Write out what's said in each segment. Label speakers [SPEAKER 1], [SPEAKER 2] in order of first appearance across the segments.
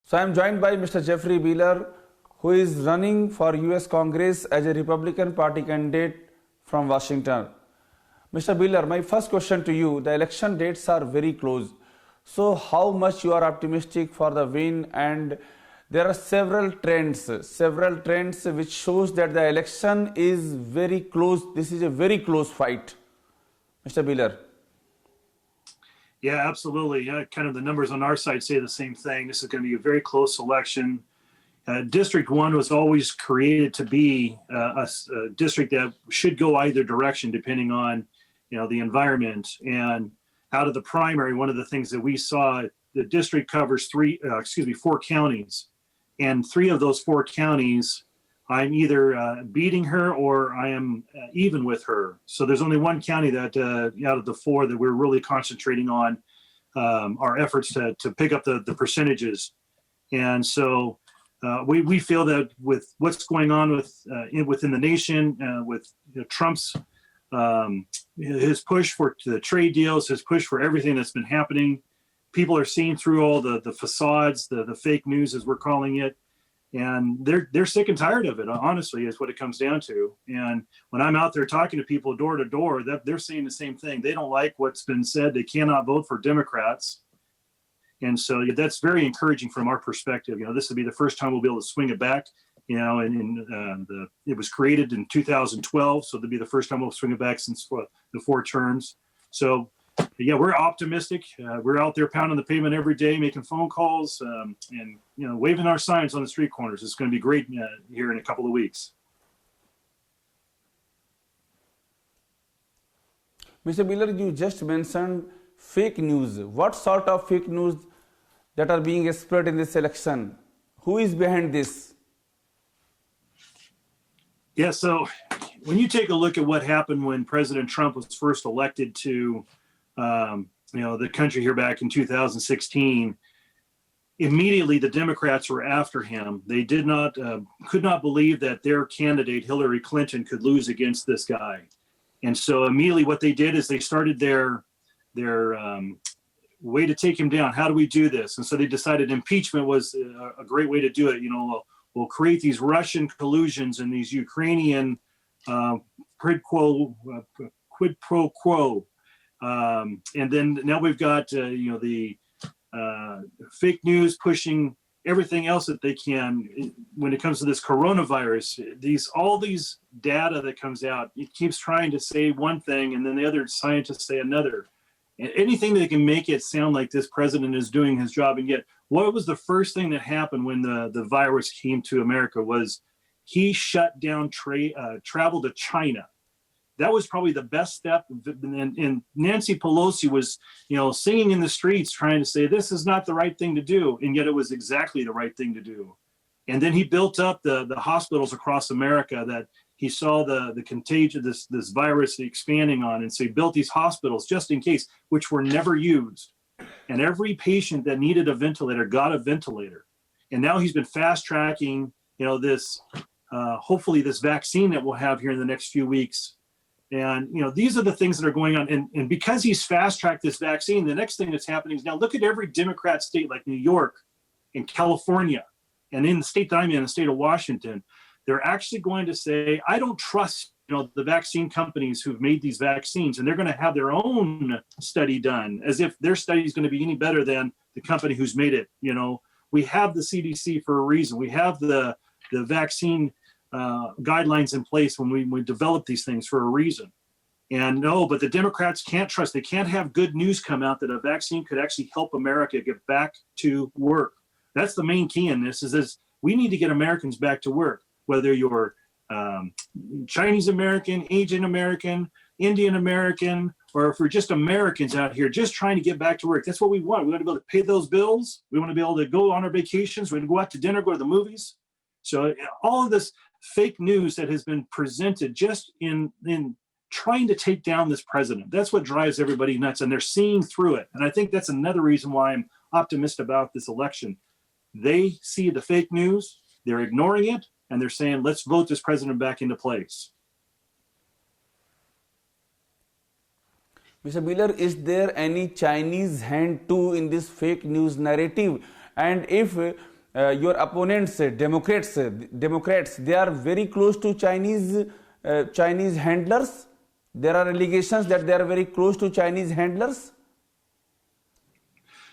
[SPEAKER 1] So I am joined by Mr. Jeffrey Wheeler, who is running for US Congress as a Republican Party candidate from Washington. Mr. Wheeler, my first question to you, the election dates are very close. So how much you are optimistic for the win? And there are several trends which shows that the election is very close. This is a very close fight. Mr. Wheeler.
[SPEAKER 2] Yeah, absolutely. Kind of the numbers on our side say the same thing. This is going to be a very close election. District 1 was always created to be a district that should go either direction depending on, the environment. And out of the primary, one of the things that we saw, the district covers 4 counties. And 3 of those 4 counties, I'm either beating her or I am even with her. So there's only one county that out of the 4 that we're really concentrating on our efforts to pick up the percentages. And so we feel that with what's going on within the nation, with Trump's his push for the trade deals, his push for everything that's been happening, people are seeing through all the facades, the fake news as we're calling it. And they're sick and tired of it, honestly, is what it comes down to. And when I'm out there talking to people door to door, they're saying the same thing. They don't like what's been said. They cannot vote for Democrats. And so that's very encouraging from our perspective. This will be the first time we'll be able to swing it back. It was created in 2012, so it'll be the first time we'll swing it back since the 4 terms. So yeah, we're optimistic. We're out there pounding the pavement every day, making phone calls, and waving our signs on the street corners. It's going to be great here in a couple of weeks.
[SPEAKER 1] Mr. Wheeler, you just mentioned fake news. What sort of fake news that are being spread in this election? Who is behind this?
[SPEAKER 2] Yeah, so when you take a look at what happened when President Trump was first elected to the country here back in 2016, immediately the Democrats were after him. They could not believe that their candidate, Hillary Clinton, could lose against this guy. And so immediately what they did is they started their way to take him down. How do we do this? And so they decided impeachment was a great way to do it. We'll create these Russian collusions and these Ukrainian quid pro quo. And then now we've got the fake news pushing everything else that they can when it comes to this coronavirus. All these data that comes out, it keeps trying to say one thing and then the other scientists say another. And anything that can make it sound like this president is doing his job. And yet, what was the first thing that happened when the virus came to America was he shut down travel to China. That was probably the best step. And Nancy Pelosi was, singing in the streets trying to say this is not the right thing to do. And yet it was exactly the right thing to do. And then he built up the hospitals across America that he saw the contagion, this virus expanding on. And so he built these hospitals just in case, which were never used. And every patient that needed a ventilator got a ventilator. And now he's been fast tracking, this, hopefully this vaccine that we'll have here in the next few weeks. And, these are the things that are going on. And because he's fast tracked this vaccine, the next thing that's happening is now look at every Democrat state like New York and California. And in the state that I'm in, the state of Washington, they're actually going to say, I don't trust, the vaccine companies who've made these vaccines, and they're going to have their own study done as if their study is going to be any better than the company who's made it. We have the CDC for a reason. We have the vaccine guidelines in place when we develop these things for a reason. And no, but the Democrats can't trust. They can't have good news come out that a vaccine could actually help America get back to work. That's the main key in this is we need to get Americans back to work, whether you're Chinese American, Asian American, Indian American, or if we're just Americans out here just trying to get back to work. That's what we want. We want to be able to pay those bills. We want to be able to go on our vacations. We want to go out to dinner, go to the movies. So all of this fake news that has been presented just in trying to take down this president, that's what drives everybody nuts, and they're seeing through it. And I think that's another reason why I'm optimistic about this election. They see the fake news, they're ignoring it, and they're saying, let's vote this president back into place.
[SPEAKER 1] Mr. Wheeler, is there any Chinese hand too in this fake news narrative? And if your opponents, Democrats, they are very close to Chinese handlers. There are allegations that they are very close to Chinese handlers.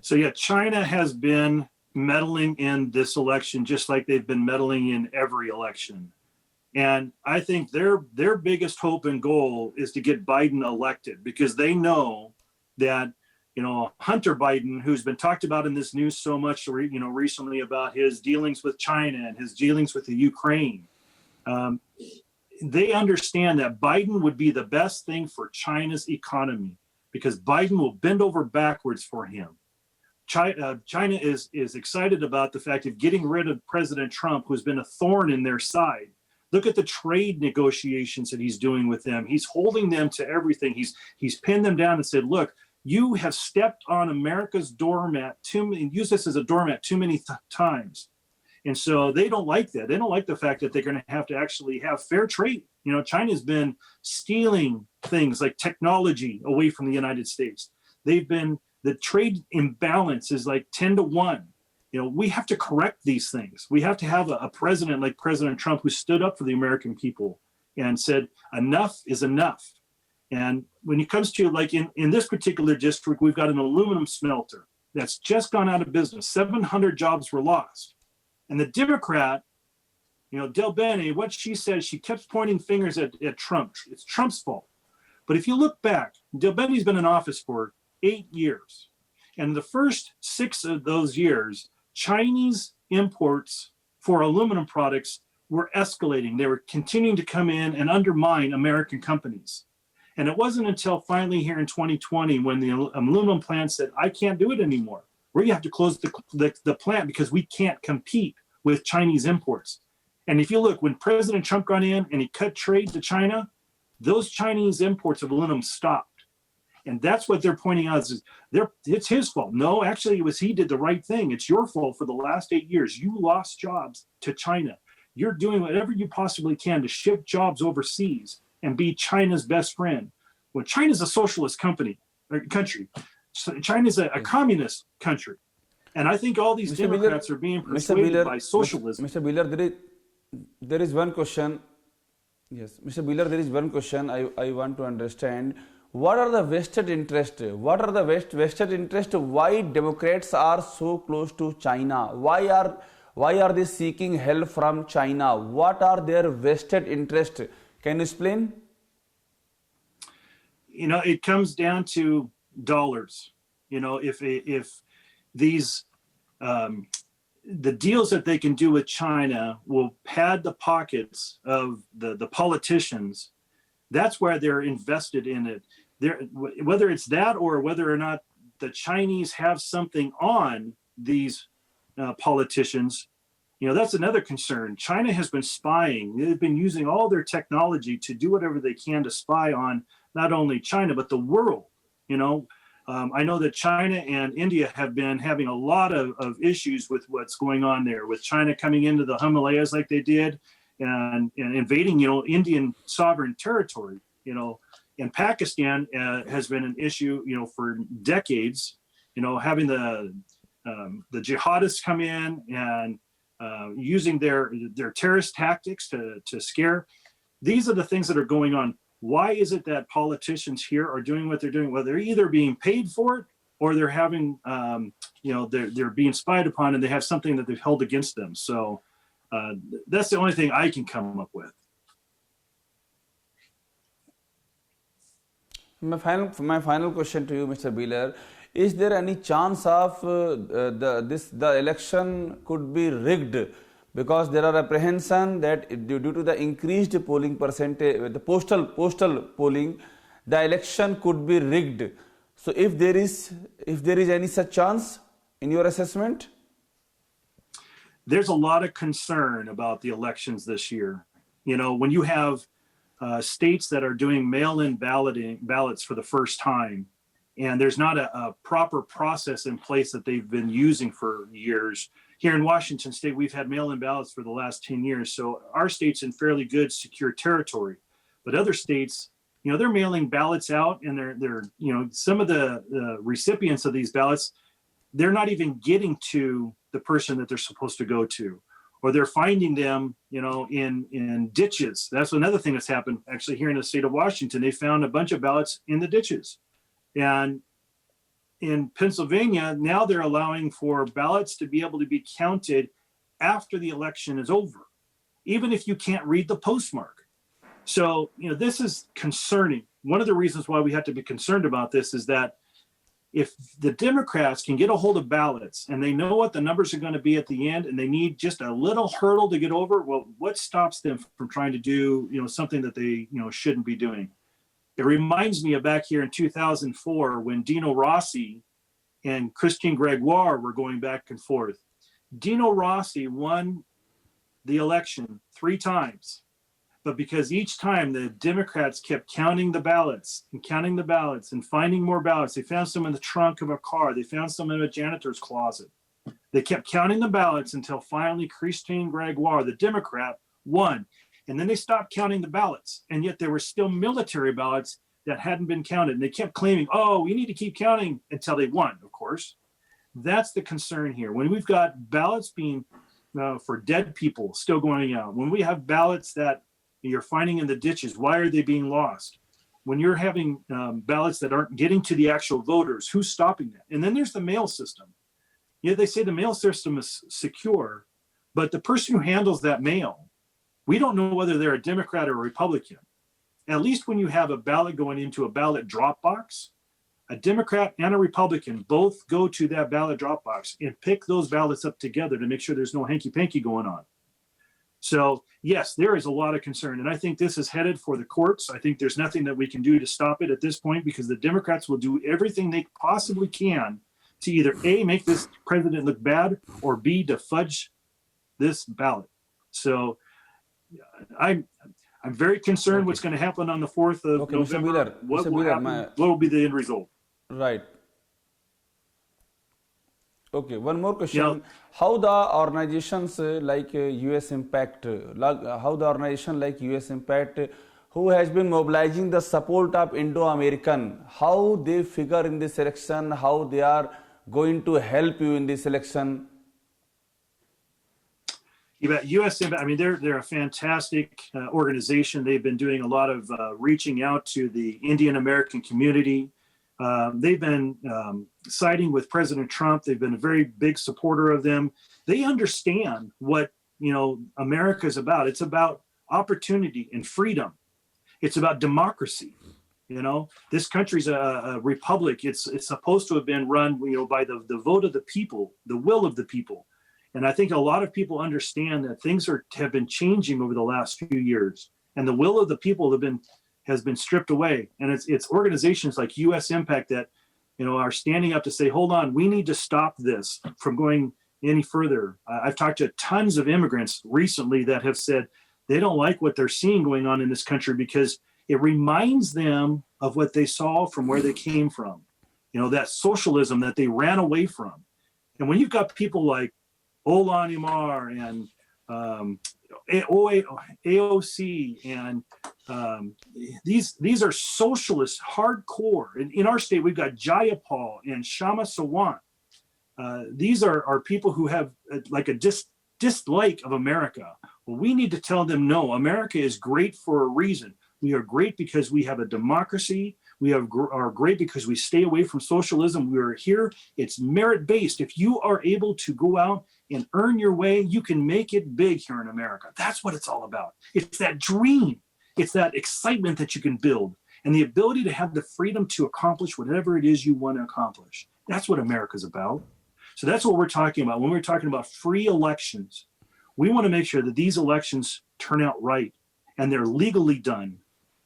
[SPEAKER 2] So yeah, China has been meddling in this election just like they've been meddling in every election. And I think their biggest hope and goal is to get Biden elected, because they know that, Hunter Biden, who's been talked about in this news so much, recently about his dealings with China and his dealings with the Ukraine, they understand that Biden would be the best thing for China's economy, because Biden will bend over backwards for him. China is excited about the fact of getting rid of President Trump, who's been a thorn in their side. Look at the trade negotiations that he's doing with them. He's holding them to everything. He's pinned them down and said, look, you have stepped on America's doormat used this as a doormat too many times. And so they don't like that. They don't like the fact that they're going to actually have fair trade. China's been stealing things like technology away from the United States. The trade imbalance is like 10-1. We have to correct these things. We have to have a president like President Trump, who stood up for the American people and said, enough is enough. And when it comes to, like, in this particular district, we've got an aluminum smelter that's just gone out of business. 700 jobs were lost. And the Democrat, Del Bene, what she said, she kept pointing fingers at Trump. It's Trump's fault. But if you look back, Del Bene's been in office for 8 years. And the first 6 of those years, Chinese imports for aluminum products were escalating. They were continuing to come in and undermine American companies. And it wasn't until finally here in 2020 when the aluminum plant said, I can't do it anymore. We're going to have to close the plant because we can't compete with Chinese imports. And if you look, when President Trump got in and he cut trade to China, those Chinese imports of aluminum stopped. And that's what they're pointing out is it's his fault. No, actually, he did the right thing. It's your fault for the last 8 years. You lost jobs to China. You're doing whatever you possibly can to ship jobs overseas and be China's best friend. Well, China's a socialist country. So China's a communist country. And I think all these Democrats are being persuaded by socialism.
[SPEAKER 1] Mr. Bhiller, there is one question. Yes, Mr. Bhiller, there is one question I want to understand. What are the vested interests? What are the vested interests? Why Democrats are so close to China? Why are they seeking help from China? What are their vested interests? Can you explain?
[SPEAKER 2] It comes down to dollars. If these the deals that they can do with China will pad the pockets of the politicians, that's where they're invested in it. Whether it's that or whether or not the Chinese have something on these politicians, that's another concern. China has been spying. They've been using all their technology to do whatever they can to spy on not only China, but the world. I know that China and India have been having a lot of issues with what's going on there, with China coming into the Himalayas like they did and invading, Indian sovereign territory, and Pakistan has been an issue, for decades, having the jihadists come in and using their terrorist tactics to scare. These are the things that are going on. Why is it that politicians here are doing what they're doing? Well, they're either being paid for it or they're having, they're being spied upon and they have something that they've held against them. So that's the only thing I can come up with.
[SPEAKER 1] My final question to you, Mr. Bhiller, is there any chance of the election could be rigged? Because there are apprehension that due to the increased polling percentage, the postal polling, the election could be rigged. So if there is any such chance in your assessment?
[SPEAKER 2] There's a lot of concern about the elections this year. When you have states that are doing mail-in ballots for the first time, and there's not a proper process in place that they've been using for years. Here in Washington State, we've had mail-in ballots for the last 10 years. So our state's in fairly good, secure territory. But other states, they're mailing ballots out, and they're some of the recipients of these ballots, they're not even getting to the person that they're supposed to go to, or they're finding them, in ditches. That's another thing that's happened actually here in the state of Washington. They found a bunch of ballots in the ditches. And in Pennsylvania, now they're allowing for ballots to be able to be counted after the election is over, even if you can't read the postmark. So, this is concerning. One of the reasons why we have to be concerned about this is that if the Democrats can get a hold of ballots and they know what the numbers are going to be at the end and they need just a little hurdle to get over, well, what stops them from trying to do, something that they, shouldn't be doing? It reminds me of back here in 2004 when Dino Rossi and Christine Gregoire were going back and forth. Dino Rossi won the election 3 times. But because each time the Democrats kept counting the ballots and finding more ballots, they found some in the trunk of a car, they found some in a janitor's closet. They kept counting the ballots until finally Christine Gregoire, the Democrat, won. And then they stopped counting the ballots. And yet there were still military ballots that hadn't been counted. And they kept claiming, we need to keep counting until they won, of course. That's the concern here. When we've got ballots being for dead people still going out, when we have ballots that you're finding in the ditches, why are they being lost? When you're having ballots that aren't getting to the actual voters, who's stopping that? And then there's the mail system. They say the mail system is secure, but the person who handles that mail, we don't know whether they're a Democrat or a Republican. At least when you have a ballot going into a ballot drop box, a Democrat and a Republican both go to that ballot drop box and pick those ballots up together to make sure there's no hanky-panky going on. So, yes, there is a lot of concern. And I think this is headed for the courts. I think there's nothing that we can do to stop it at this point because the Democrats will do everything they possibly can to either A, make this president look bad, or B, to fudge this ballot. So I'm very concerned what's going to happen on the 4th of November. What will be the end result?
[SPEAKER 1] Right. Okay, one more question. How the organizations like US Impact, who has been mobilizing the support of Indo-American, how they figure in this election, how they are going to help you in this election?
[SPEAKER 2] US Impact, they're a fantastic organization. They've been doing a lot of reaching out to the Indian American community. They've been siding with President Trump. They've been a very big supporter of them. They understand what, America is about. It's about opportunity and freedom. It's about democracy. This country's a republic. It's supposed to have been run, by the vote of the people, the will of the people. And I think a lot of people understand that things have been changing over the last few years, and the will of the people has been stripped away. And it's organizations like US Impact that, are standing up to say, hold on, we need to stop this from going any further. I've talked to tons of immigrants recently that have said they don't like what they're seeing going on in this country because it reminds them of what they saw from where they came from, that socialism that they ran away from. And when you've got people like Olan Imar and AOC and these are socialist hardcore. In our state, we've got Jayapal and Shama Sawant. These are people who have like a dislike of America. Well, we need to tell them, no, America is great for a reason. We are great because we have a democracy. We are great because we stay away from socialism. We are here. It's merit-based. If you are able to go out and earn your way, you can make it big here in America. That's what it's all about. It's that dream. It's that excitement that you can build and the ability to have the freedom to accomplish whatever it is you want to accomplish. That's what America's about. So that's what we're talking about. When we're talking about free elections, we want to make sure that these elections turn out right and they're legally done.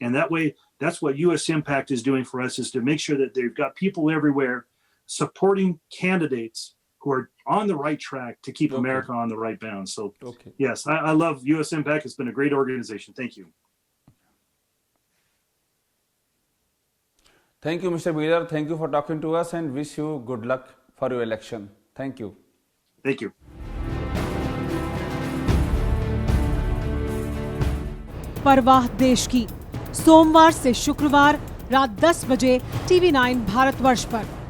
[SPEAKER 2] And that way, that's what US Impact is doing for us, is to make sure that they've got people everywhere supporting candidates who are on the right track to keep America on the right bounds. So yes, I love US Impact. It's been a great organization. Thank you.
[SPEAKER 1] Thank you, Mr. Wheeler. Thank you for talking to us and wish you good luck for your election. Thank you.
[SPEAKER 2] Thank you.
[SPEAKER 3] परवाह देश की, सोमवार से शुक्रवार रात 10 बजे TV9 Bharatvarsh पर।